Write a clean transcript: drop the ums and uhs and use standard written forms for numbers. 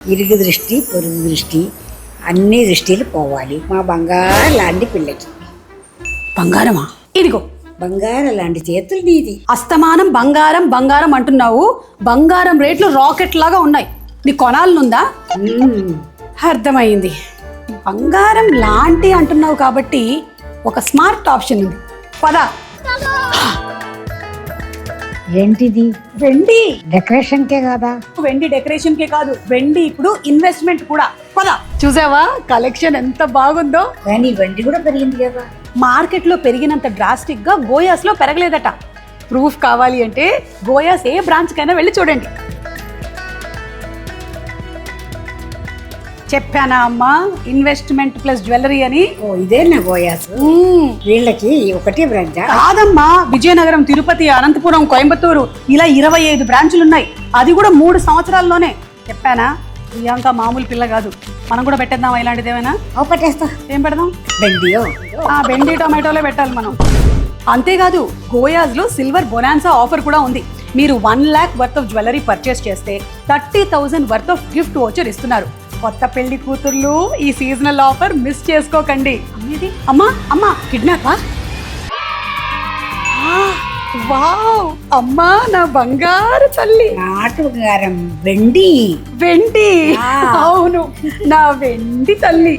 ఇరుగు దృష్టి పొరుగు దృష్టి అన్ని దృష్టిలు పోవాలి మా బంగారు లాంటి పిల్లకి. బంగారమా? ఇదిగో బంగారం లాంటి చేతులు నీది. అస్తమానం బంగారం బంగారం అంటున్నావు. బంగారం రేట్లు రాకెట్ లాగా ఉన్నాయి. నీ కొనాలనుందా? అర్థమైంది. బంగారం లాంటి అంటున్నావు కాబట్టి ఒక స్మార్ట్ ఆప్షన్ ఉంది. పద. ఏంటిది? వెండి. డెకరేషన్ కే కదా? వెండి డెకరేషన్ కే కాదు, వెండి ఇప్పుడు ఇన్వెస్ట్మెంట్ కూడా. పద. చూసావా కలెక్షన్ ఎంత బాగుందో? కానీ వెండి కూడా పెరిగింది కదా. మార్కెట్ లో పెరిగినంత డ్రాస్టిక్ గా గోయాస్ లో పెరగలేదట. ప్రూఫ్ కావాలి అంటే గోయాస్ ఏ బ్రాంచ్ కైనా వెళ్ళి చూడండి. చెప్పానా అమ్మా, ఇన్వెస్ట్మెంట్ ప్లస్ జ్యువెలరీ అని. ఓ ఇదే నా గోయాస్. వీళ్ళకి ఒకటే బ్రాంచ్ కాదమ్మా, విజయనగరం, తిరుపతి, అనంతపురం, కోయంబత్తూరు ఇలా 25 బ్రాంచులు ఉన్నాయి. అది కూడా 3 సంవత్సరాల్లోనే. చెప్పానా? ప్రియాంక మామూలు పిల్ల కాదు. మనం కూడా పెట్టేద్దాం ఇలాంటిది ఏమైనా. పట్టేస్తా. ఏం పెడదాం? బెండియో. బెండి టొమాటోలే పెట్టాలి మనం. అంతేకాదు గోయాస్ లో సిల్వర్ బొనాన్సా ఆఫర్ కూడా ఉంది. మీరు 1 lakh worth of jewellery purchase చేస్తే 30,000 వర్త్ ఆఫ్ గిఫ్ట్ వోచర్ ఇస్తున్నారు. కొత్త పెళ్లి కూతుర్లు ఈ సీజనల్ ఆఫర్ మిస్ చేసుకోకండి. అమ్మా అమ్మా కిడ్నాపా? వావ్, అమ్మా నా బంగారు తల్లి. నాటు బంగారం వెండి. వెండి. అవును, నా వెండి తల్లి.